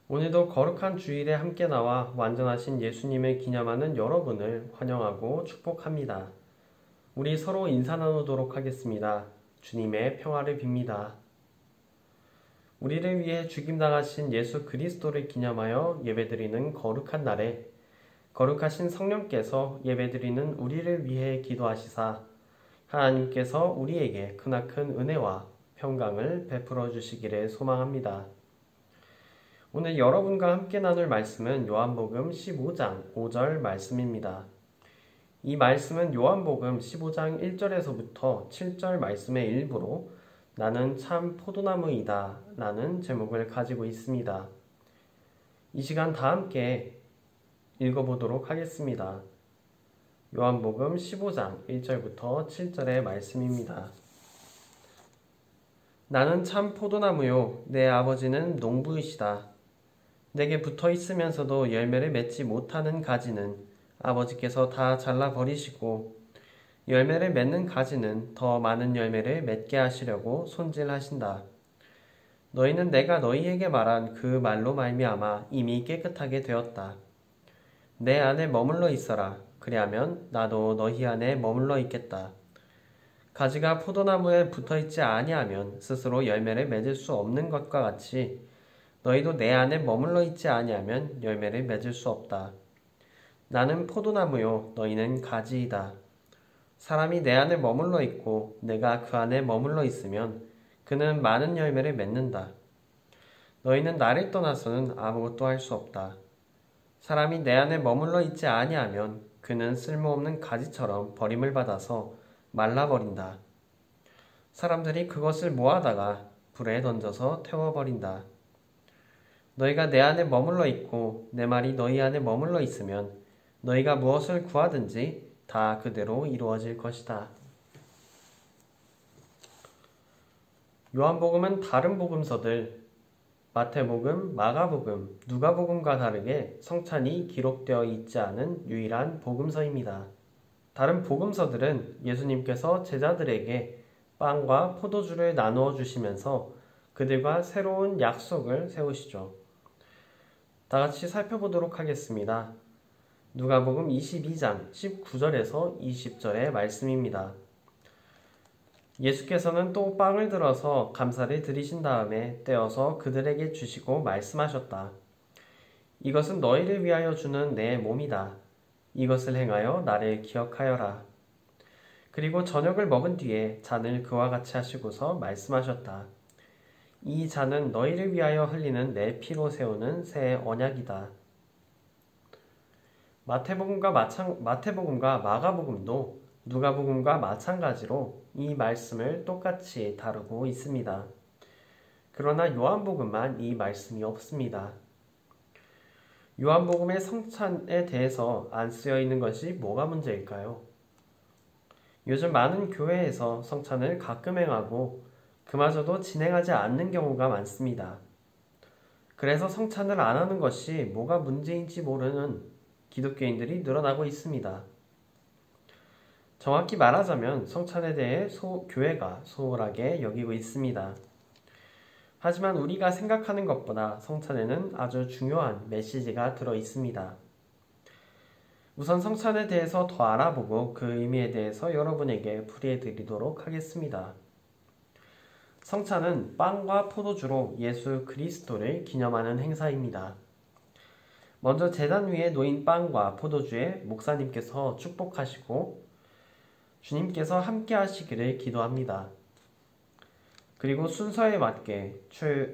오늘도 거룩한 주일에 함께 나와 완전하신 예수님을 기념하는 여러분을 환영하고 축복합니다. 우리 서로 인사 나누도록 하겠습니다. 주님의 평화를 빕니다. 우리를 위해 죽임당하신 예수 그리스도를 기념하여 예배드리는 거룩한 날에 거룩하신 성령께서 예배드리는 우리를 위해 기도하시사 하나님께서 우리에게 크나큰 은혜와 평강을 베풀어 주시기를 소망합니다. 오늘 여러분과 함께 나눌 말씀은 요한복음 15장 5절 말씀입니다. 이 말씀은 요한복음 15장 1절에서부터 7절 말씀의 일부로 나는 참 포도나무이다 라는 제목을 가지고 있습니다. 이 시간 다 함께 읽어보도록 하겠습니다. 요한복음 15장 1절부터 7절의 말씀입니다. 나는 참 포도나무요 내 아버지는 농부이시다. 내게 붙어 있으면서도 열매를 맺지 못하는 가지는 아버지께서 다 잘라버리시고 열매를 맺는 가지는 더 많은 열매를 맺게 하시려고 손질하신다. 너희는 내가 너희에게 말한 그 말로 말미암아 이미 깨끗하게 되었다. 내 안에 머물러 있어라. 그리하면 나도 너희 안에 머물러 있겠다. 가지가 포도나무에 붙어 있지 아니하면 스스로 열매를 맺을 수 없는 것과 같이 너희도 내 안에 머물러 있지 아니하면 열매를 맺을 수 없다. 나는 포도나무요 너희는 가지이다. 사람이 내 안에 머물러 있고 내가 그 안에 머물러 있으면 그는 많은 열매를 맺는다. 너희는 나를 떠나서는 아무것도 할 수 없다. 사람이 내 안에 머물러 있지 아니하면 그는 쓸모없는 가지처럼 버림을 받아서 말라버린다. 사람들이 그것을 모아다가 불에 던져서 태워버린다. 너희가 내 안에 머물러 있고 내 말이 너희 안에 머물러 있으면 너희가 무엇을 구하든지 다 그대로 이루어질 것이다. 요한복음은 다른 복음서들 마태복음, 마가복음, 누가복음과 다르게 성찬이 기록되어 있지 않은 유일한 복음서입니다. 다른 복음서들은 예수님께서 제자들에게 빵과 포도주를 나누어 주시면서 그들과 새로운 약속을 세우시죠. 다 같이 살펴보도록 하겠습니다. 누가복음 22장 19절에서 20절의 말씀입니다. 예수께서는 또 빵을 들어서 감사를 드리신 다음에 떼어서 그들에게 주시고 말씀하셨다. 이것은 너희를 위하여 주는 내 몸이다. 이것을 행하여 나를 기억하여라. 그리고 저녁을 먹은 뒤에 잔을 그와 같이 하시고서 말씀하셨다. 이 잔은 너희를 위하여 흘리는 내 피로 세우는 새 언약이다. 마태복음과 마가복음도 누가복음과 마찬가지로 이 말씀을 똑같이 다루고 있습니다. 그러나 요한복음만 이 말씀이 없습니다. 요한복음의 성찬에 대해서 안 쓰여 있는 것이 뭐가 문제일까요? 요즘 많은 교회에서 성찬을 가끔 행하고 그마저도 진행하지 않는 경우가 많습니다. 그래서 성찬을 안 하는 것이 뭐가 문제인지 모르는 기독교인들이 늘어나고 있습니다. 정확히 말하자면 성찬에 대해 교회가 소홀하게 여기고 있습니다. 하지만 우리가 생각하는 것보다 성찬에는 아주 중요한 메시지가 들어 있습니다. 우선 성찬에 대해서 더 알아보고 그 의미에 대해서 여러분에게 풀이해 드리도록 하겠습니다. 성찬은 빵과 포도주로 예수 그리스도를 기념하는 행사입니다. 먼저 제단 위에 놓인 빵과 포도주에 목사님께서 축복하시고 주님께서 함께 하시기를 기도합니다. 그리고 순서에 맞게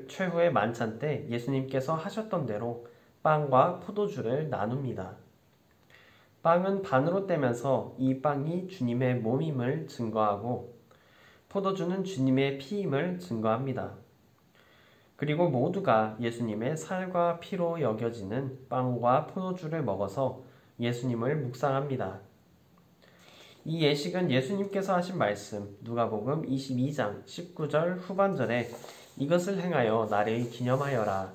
최후의 만찬 때 예수님께서 하셨던 대로 빵과 포도주를 나눕니다. 빵은 반으로 떼면서 이 빵이 주님의 몸임을 증거하고 포도주는 주님의 피임을 증거합니다. 그리고 모두가 예수님의 살과 피로 여겨지는 빵과 포도주를 먹어서 예수님을 묵상합니다. 이 예식은 예수님께서 하신 말씀 누가복음 22장 19절 후반절에 이것을 행하여 나를 기념하여라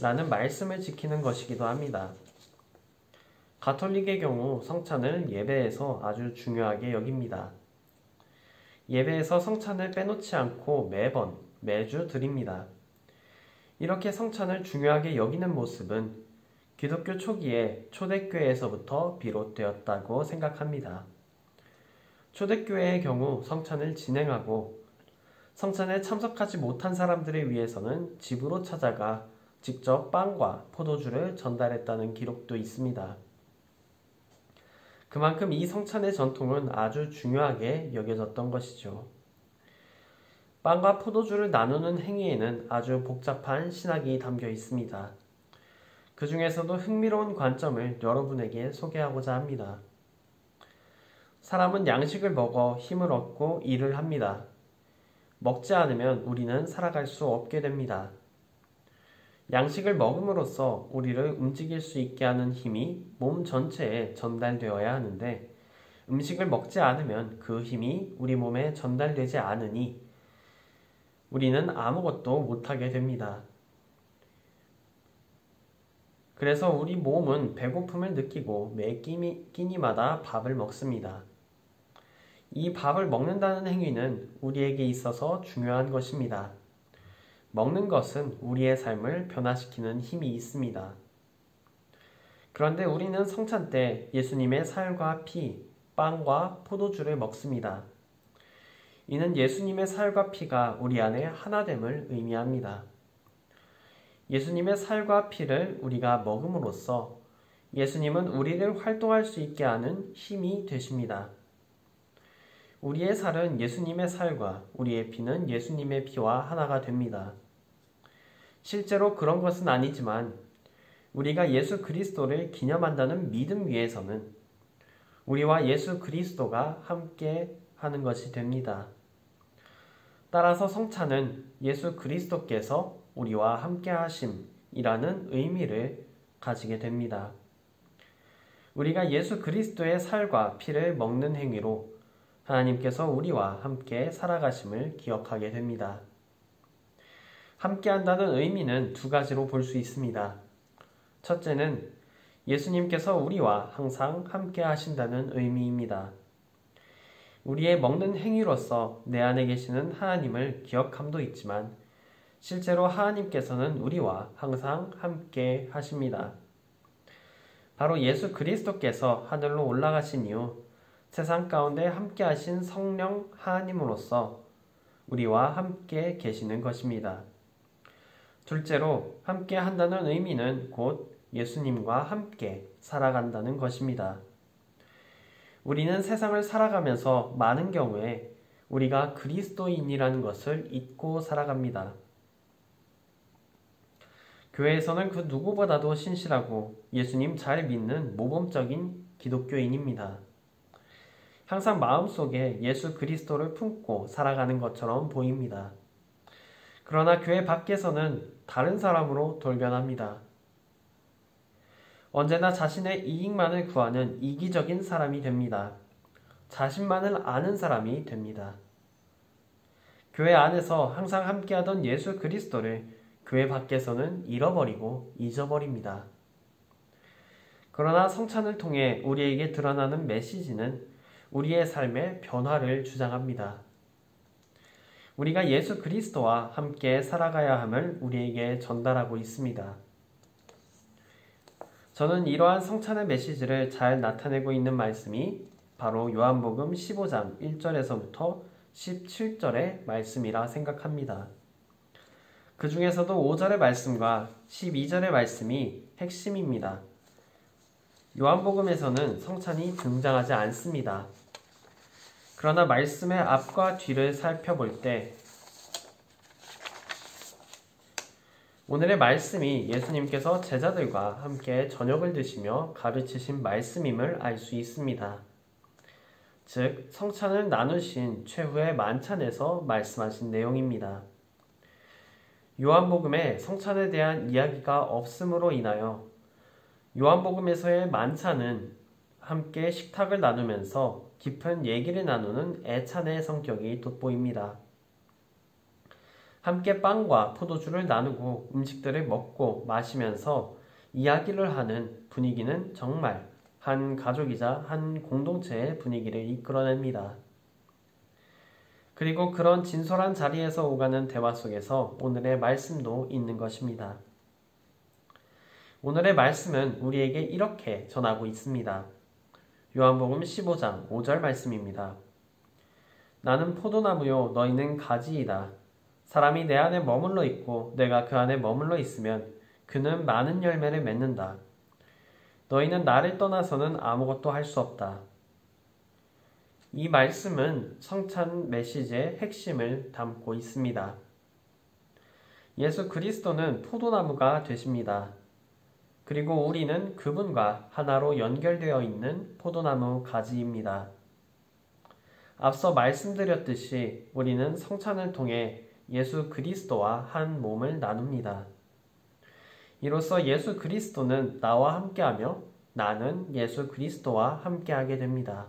라는 말씀을 지키는 것이기도 합니다. 가톨릭의 경우 성찬을 예배에서 아주 중요하게 여깁니다. 예배에서 성찬을 빼놓지 않고 매주 드립니다. 이렇게 성찬을 중요하게 여기는 모습은 기독교 초기에 초대교회에서부터 비롯되었다고 생각합니다. 초대교회의 경우 성찬을 진행하고 성찬에 참석하지 못한 사람들을 위해서는 집으로 찾아가 직접 빵과 포도주를 전달했다는 기록도 있습니다. 그만큼 이 성찬의 전통은 아주 중요하게 여겨졌던 것이죠. 빵과 포도주를 나누는 행위에는 아주 복잡한 신학이 담겨 있습니다. 그 중에서도 흥미로운 관점을 여러분에게 소개하고자 합니다. 사람은 양식을 먹어 힘을 얻고 일을 합니다. 먹지 않으면 우리는 살아갈 수 없게 됩니다. 양식을 먹음으로써 우리를 움직일 수 있게 하는 힘이 몸 전체에 전달되어야 하는데 음식을 먹지 않으면 그 힘이 우리 몸에 전달되지 않으니 우리는 아무것도 못하게 됩니다. 그래서 우리 몸은 배고픔을 느끼고 매 끼니마다 밥을 먹습니다. 이 밥을 먹는다는 행위는 우리에게 있어서 중요한 것입니다. 먹는 것은 우리의 삶을 변화시키는 힘이 있습니다. 그런데 우리는 성찬 때 예수님의 살과 피, 빵과 포도주를 먹습니다. 이는 예수님의 살과 피가 우리 안에 하나됨을 의미합니다. 예수님의 살과 피를 우리가 먹음으로써 예수님은 우리를 활동할 수 있게 하는 힘이 되십니다. 우리의 살은 예수님의 살과 우리의 피는 예수님의 피와 하나가 됩니다. 실제로 그런 것은 아니지만 우리가 예수 그리스도를 기념한다는 믿음 위에서는 우리와 예수 그리스도가 함께 하는 것이 됩니다. 따라서 성찬은 예수 그리스도께서 우리와 함께 하심이라는 의미를 가지게 됩니다. 우리가 예수 그리스도의 살과 피를 먹는 행위로 하나님께서 우리와 함께 살아가심을 기억하게 됩니다. 함께 한다는 의미는 두 가지로 볼 수 있습니다. 첫째는 예수님께서 우리와 항상 함께 하신다는 의미입니다. 우리의 먹는 행위로서 내 안에 계시는 하나님을 기억함도 있지만 실제로 하나님께서는 우리와 항상 함께 하십니다. 바로 예수 그리스도께서 하늘로 올라가신 이후 세상 가운데 함께 하신 성령 하나님으로서 우리와 함께 계시는 것입니다. 둘째로 함께 한다는 의미는 곧 예수님과 함께 살아간다는 것입니다. 우리는 세상을 살아가면서 많은 경우에 우리가 그리스도인이라는 것을 잊고 살아갑니다. 교회에서는 그 누구보다도 신실하고 예수님 잘 믿는 모범적인 기독교인입니다. 항상 마음속에 예수 그리스도를 품고 살아가는 것처럼 보입니다. 그러나 교회 밖에서는 다른 사람으로 돌변합니다. 언제나 자신의 이익만을 구하는 이기적인 사람이 됩니다. 자신만을 아는 사람이 됩니다. 교회 안에서 항상 함께하던 예수 그리스도를 교회 밖에서는 잃어버리고 잊어버립니다. 그러나 성찬을 통해 우리에게 드러나는 메시지는 우리의 삶의 변화를 주장합니다. 우리가 예수 그리스도와 함께 살아가야 함을 우리에게 전달하고 있습니다. 저는 이러한 성찬의 메시지를 잘 나타내고 있는 말씀이 바로 요한복음 15장 1절에서부터 17절의 말씀이라 생각합니다. 그 중에서도 5절의 말씀과 12절의 말씀이 핵심입니다. 요한복음에서는 성찬이 등장하지 않습니다. 그러나 말씀의 앞과 뒤를 살펴볼 때 오늘의 말씀이 예수님께서 제자들과 함께 저녁을 드시며 가르치신 말씀임을 알 수 있습니다. 즉, 성찬을 나누신 최후의 만찬에서 말씀하신 내용입니다. 요한복음에 성찬에 대한 이야기가 없음으로 인하여 요한복음에서의 만찬은 함께 식탁을 나누면서 깊은 얘기를 나누는 애찬의 성격이 돋보입니다. 함께 빵과 포도주를 나누고 음식들을 먹고 마시면서 이야기를 하는 분위기는 정말 한 가족이자 한 공동체의 분위기를 이끌어냅니다. 그리고 그런 진솔한 자리에서 오가는 대화 속에서 오늘의 말씀도 있는 것입니다. 오늘의 말씀은 우리에게 이렇게 전하고 있습니다. 요한복음 15장 5절 말씀입니다. 나는 포도나무요 너희는 가지이다. 사람이 내 안에 머물러 있고 내가 그 안에 머물러 있으면 그는 많은 열매를 맺는다. 너희는 나를 떠나서는 아무것도 할 수 없다. 이 말씀은 성찬 메시지의 핵심을 담고 있습니다. 예수 그리스도는 포도나무가 되십니다. 그리고 우리는 그분과 하나로 연결되어 있는 포도나무 가지입니다. 앞서 말씀드렸듯이 우리는 성찬을 통해 예수 그리스도와 한 몸을 나눕니다. 이로써 예수 그리스도는 나와 함께하며 나는 예수 그리스도와 함께하게 됩니다.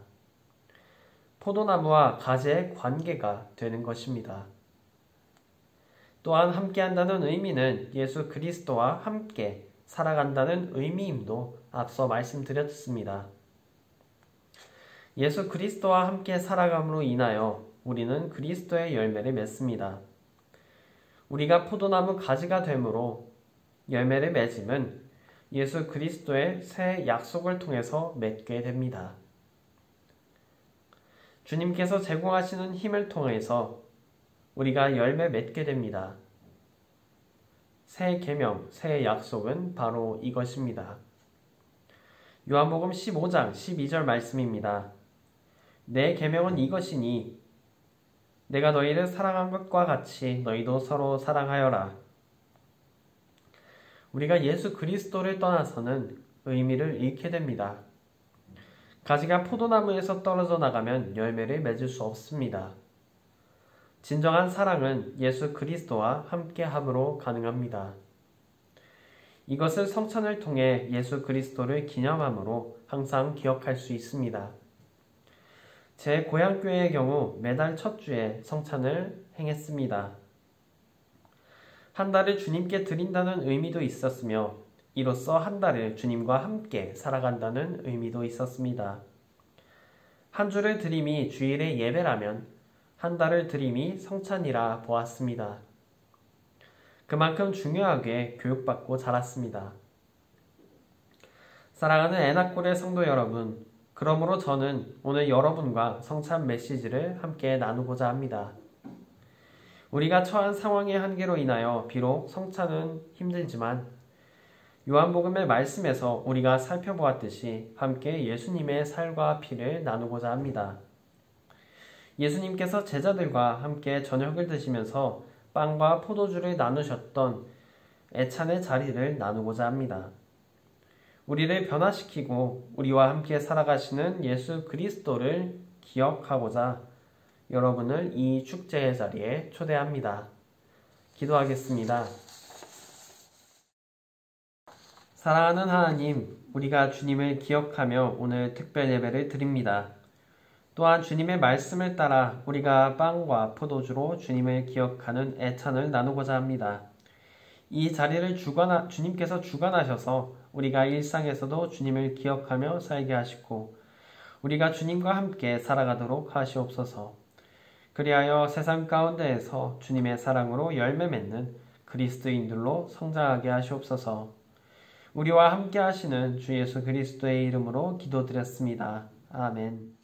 포도나무와 가지의 관계가 되는 것입니다. 또한 함께한다는 의미는 예수 그리스도와 함께 살아간다는 의미임도 앞서 말씀드렸습니다. 예수 그리스도와 함께 살아감으로 인하여 우리는 그리스도의 열매를 맺습니다. 우리가 포도나무 가지가 되므로 열매를 맺음은 예수 그리스도의 새 약속을 통해서 맺게 됩니다. 주님께서 제공하시는 힘을 통해서 우리가 열매 맺게 됩니다. 새 계명, 새 약속은 바로 이것입니다. 요한복음 15장 12절 말씀입니다. 내 계명은 이것이니 내가 너희를 사랑한 것과 같이 너희도 서로 사랑하여라. 우리가 예수 그리스도를 떠나서는 의미를 잃게 됩니다. 가지가 포도나무에서 떨어져 나가면 열매를 맺을 수 없습니다. 진정한 사랑은 예수 그리스도와 함께함으로 가능합니다. 이것을 성찬을 통해 예수 그리스도를 기념함으로 항상 기억할 수 있습니다. 제 고향교회의 경우 매달 첫 주에 성찬을 행했습니다. 한 달을 주님께 드린다는 의미도 있었으며 이로써 한 달을 주님과 함께 살아간다는 의미도 있었습니다. 한 주를 드림이 주일의 예배라면 한 달을 드림이 성찬이라 보았습니다. 그만큼 중요하게 교육받고 자랐습니다. 사랑하는 애나골의 성도 여러분, 그러므로 저는 오늘 여러분과 성찬 메시지를 함께 나누고자 합니다. 우리가 처한 상황의 한계로 인하여 비록 성찬은 힘들지만 요한복음의 말씀에서 우리가 살펴보았듯이 함께 예수님의 살과 피를 나누고자 합니다. 예수님께서 제자들과 함께 저녁을 드시면서 빵과 포도주를 나누셨던 애찬의 자리를 나누고자 합니다. 우리를 변화시키고 우리와 함께 살아가시는 예수 그리스도를 기억하고자 여러분을 이 축제의 자리에 초대합니다. 기도하겠습니다. 사랑하는 하나님, 우리가 주님을 기억하며 오늘 특별 예배를 드립니다. 또한 주님의 말씀을 따라 우리가 빵과 포도주로 주님을 기억하는 애찬을 나누고자 합니다. 이 자리를 주님께서 주관하셔서 우리가 일상에서도 주님을 기억하며 살게 하시고 우리가 주님과 함께 살아가도록 하시옵소서. 그리하여 세상 가운데에서 주님의 사랑으로 열매 맺는 그리스도인들로 성장하게 하시옵소서. 우리와 함께 하시는 주 예수 그리스도의 이름으로 기도드렸습니다. 아멘.